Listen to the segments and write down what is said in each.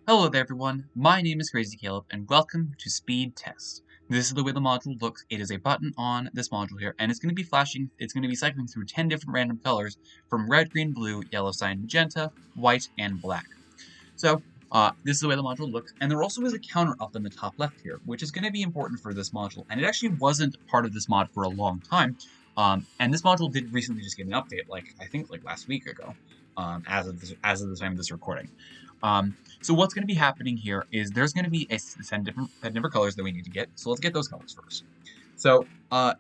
Hello there everyone, my name is Crazy Caleb and welcome to Speed Test. This is the way the module looks. It is a button on this module here and it's going to be flashing, it's going to be cycling through 10 different random colors from red, green, blue, yellow, cyan, magenta, white, and black. So this is the way the module looks, and there also is a counter up in the top left here, which is going to be important for this module, and it actually wasn't part of this mod for a long time, and this module did recently just get an update, I think last week ago, as of the time of this recording. So what's going to be happening here is there's going to be a 10 different colors that we need to get. So let's get those colors first. So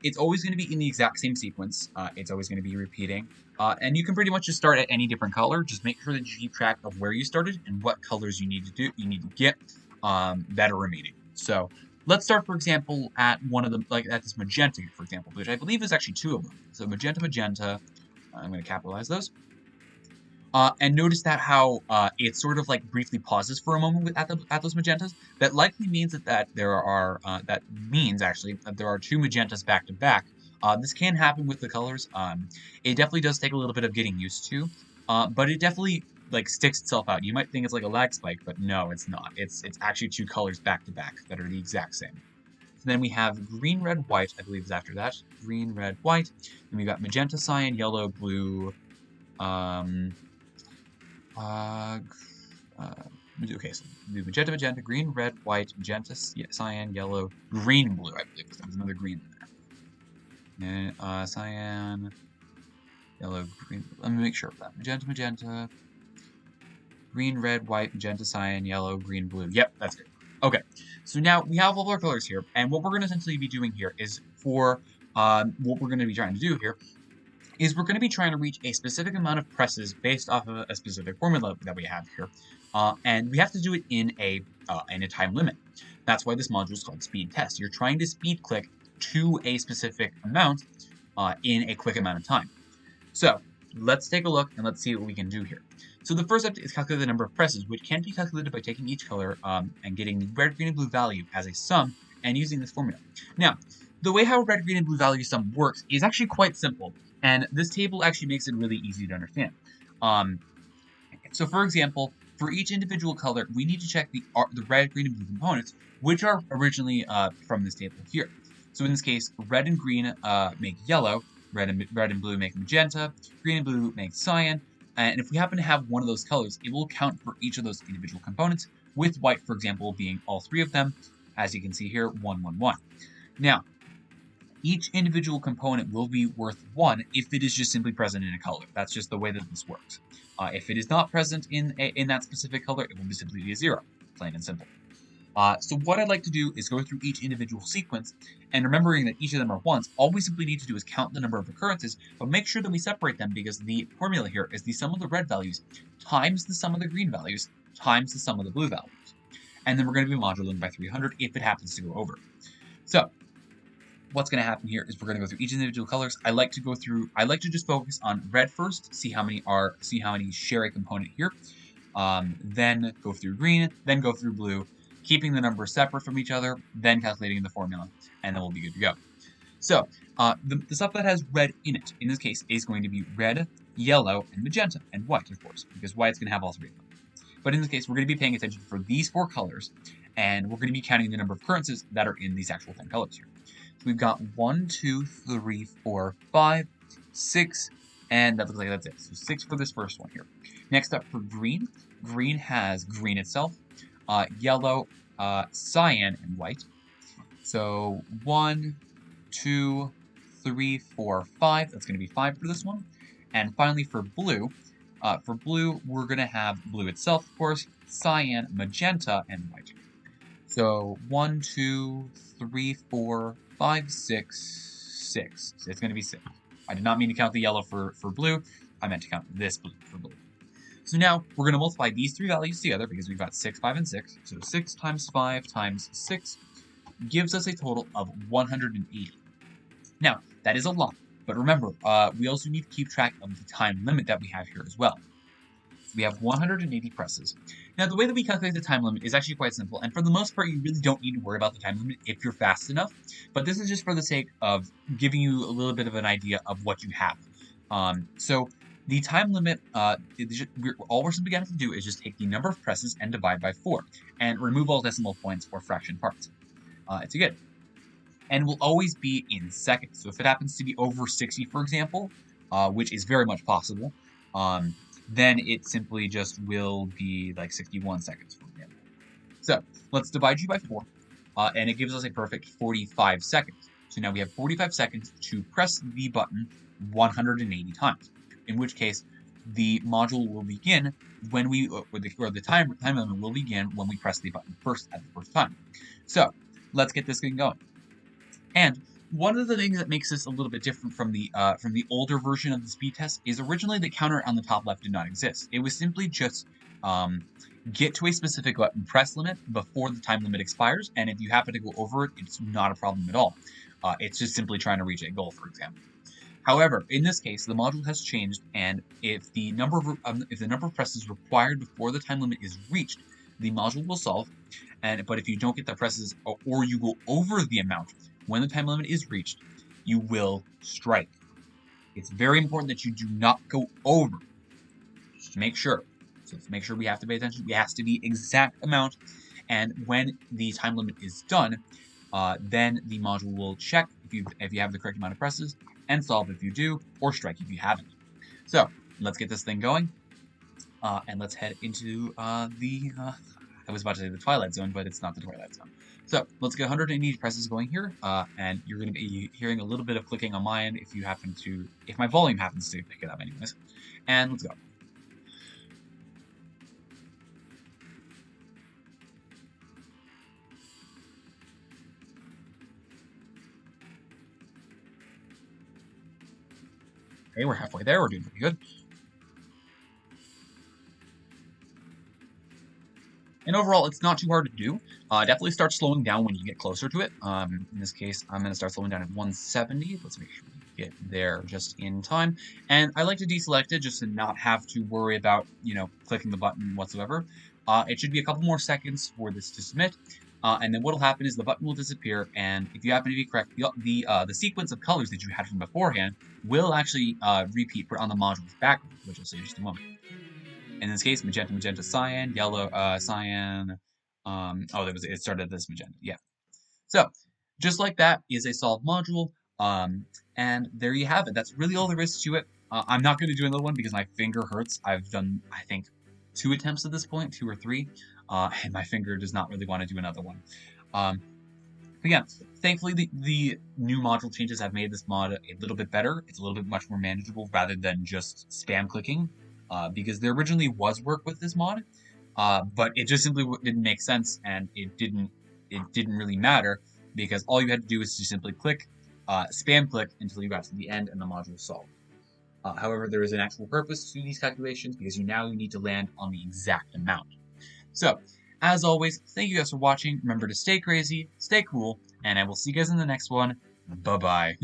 it's always going to be in the exact same sequence. It's always going to be repeating. And you can pretty much just start at any different color. Just make sure that you keep track of where you started and what colors you need to get that are remaining. So let's start, for example, at one of them, like at this magenta, for example, which I believe is actually two of them. So magenta. I'm going to capitalize those. And notice that how it sort of like briefly pauses for a moment at those magentas. That likely means that there are actually that there are two magentas back to back. This can happen with the colors. It definitely does take a little bit of getting used to, but it definitely like sticks itself out. You might think it's like a lag spike, but no, it's not. It's actually two colors back to back that are the exact same. So then we have green, red, white. I believe is after that. Green, red, white. Then we got magenta, cyan, yellow, blue. Okay, so magenta, green, red, white, magenta, cyan, yellow, green, blue, I believe. There's another green in there. And, cyan, yellow, green, let me make sure of that. Magenta, green, red, white, magenta, cyan, yellow, green, blue. Yep, that's good. Okay, so now we have all our colors here, and what we're going to essentially be doing here is what we're going to be trying to do here is we're going to be trying to reach a specific amount of presses based off of a specific formula that we have here. And we have to do it in a time limit. That's why this module is called Speed Test. You're trying to speed click to a specific amount in a quick amount of time. So let's take a look and let's see what we can do here. So the first step is calculate the number of presses, which can be calculated by taking each color and getting the red, green, and blue value as a sum and using this formula. Now, the way how red, green, and blue value sum works is actually quite simple. And this table actually makes it really easy to understand. So for example, for each individual color, we need to check the red, green, and blue components, which are originally from this table here. So in this case, red and green make yellow, red and blue make magenta, green and blue make cyan, and if we happen to have one of those colors, it will count for each of those individual components, with white, for example, being all three of them, as you can see here, 1, 1, 1. Now, each individual component will be worth 1 if it is just simply present in a color. That's just the way that this works. If it is not present in that specific color, it will be simply be a 0, plain and simple. So what I'd like to do is go through each individual sequence, and remembering that each of them are 1s, all we simply need to do is count the number of occurrences, but make sure that we separate them because the formula here is the sum of the red values times the sum of the green values times the sum of the blue values. And then we're going to be modulating by 300 if it happens to go over. So what's going to happen here is we're going to go through each individual colors. I like to just focus on red first, see how many share a component here. Then go through green, then go through blue, keeping the numbers separate from each other, then calculating the formula, and then we'll be good to go. So the stuff that has red in it, in this case, is going to be red, yellow, and magenta, and white, of course, because white's going to have all three of them. But in this case, we're going to be paying attention for these 4 colors, and we're going to be counting the number of occurrences that are in these actual 10 colors here. So we've got 1, 2, 3, 4, 5, 6, and that looks like that's it. So 6 for this first one here. Next up for green. Green has green itself, yellow, cyan, and white. So 1, 2, 3, 4, 5. That's going to be 5 for this one. And finally for blue, we're going to have blue itself, of course, cyan, magenta, and white. So 1, 2, 3, 4, 5, 6, 6. So it's going to be 6. I did not mean to count the yellow for blue. I meant to count this blue for blue. So now we're going to multiply these 3 values together because we've got 6, 5, and 6. So 6 times 5 times 6 gives us a total of 180. Now, that is a lot. But remember, we also need to keep track of the time limit that we have here as well. So we have 180 presses. Now, the way that we calculate the time limit is actually quite simple, and for the most part, you really don't need to worry about the time limit if you're fast enough, but this is just for the sake of giving you a little bit of an idea of what you have. So The time limit, all we're simply going to do is just take the number of presses and divide by 4, and remove all decimal points or fraction parts. It's good. And will always be in seconds. So if it happens to be over 60, for example, which is very much possible, then it simply just will be like 61 seconds, for example. So let's divide you by 4, and it gives us a perfect 45 seconds. So now we have 45 seconds to press the button 180 times, in which case the module will begin when we, or the time limit will begin when we press the button first at the first time. So let's get this thing going. And one of the things that makes this a little bit different from the older version of the speed test is originally the counter on the top left did not exist. It was simply just get to a specific button press limit before the time limit expires, and if you happen to go over it, it's not a problem at all. It's just simply trying to reach a goal, for example. However, in this case, the module has changed, and if the number of presses required before the time limit is reached, the module will solve. But if you don't get the presses or you go over the amount when the time limit is reached, you will strike. It's very important that you do not go over. Just make sure. So let's make sure we have to pay attention. It has to be exact amount, and when the time limit is done, then the module will check if you have the correct amount of presses and solve if you do, or strike if you haven't. So let's get this thing going, and let's head into I was about to say the Twilight Zone, but it's not the Twilight Zone. So let's get 180 presses going here, and you're going to be hearing a little bit of clicking on my end if my volume happens to pick it up anyways. And let's go. Okay, we're halfway there. We're doing pretty good. And overall, it's not too hard to do. Definitely start slowing down when you get closer to it. In this case, I'm going to start slowing down at 170. Let's make sure we get there just in time. And I like to deselect it just to not have to worry about, clicking the button whatsoever. It should be a couple more seconds for this to submit. And then what'll happen is the button will disappear, and if you happen to be correct, the sequence of colors that you had from beforehand will actually repeat on the module's background, which I'll see in just a moment. In this case, magenta, magenta, cyan, yellow, cyan. It started this magenta. Yeah. So, just like that is a solved module. And there you have it. That's really all there is to it. I'm not going to do another one because my finger hurts. I've done, I think, 2 attempts at this point, 2 or 3, and my finger does not really want to do another one. But yeah, thankfully the new module changes have made this mod a little bit better. It's a little bit much more manageable rather than just spam clicking. Because there originally was work with this mod, but it just simply didn't make sense, and it didn't really matter because all you had to do was to simply click, spam click until you got to the end and the module solved. However, there is an actual purpose to these calculations because you need to land on the exact amount. So, as always, thank you guys for watching. Remember to stay crazy, stay cool, and I will see you guys in the next one. Bye-bye.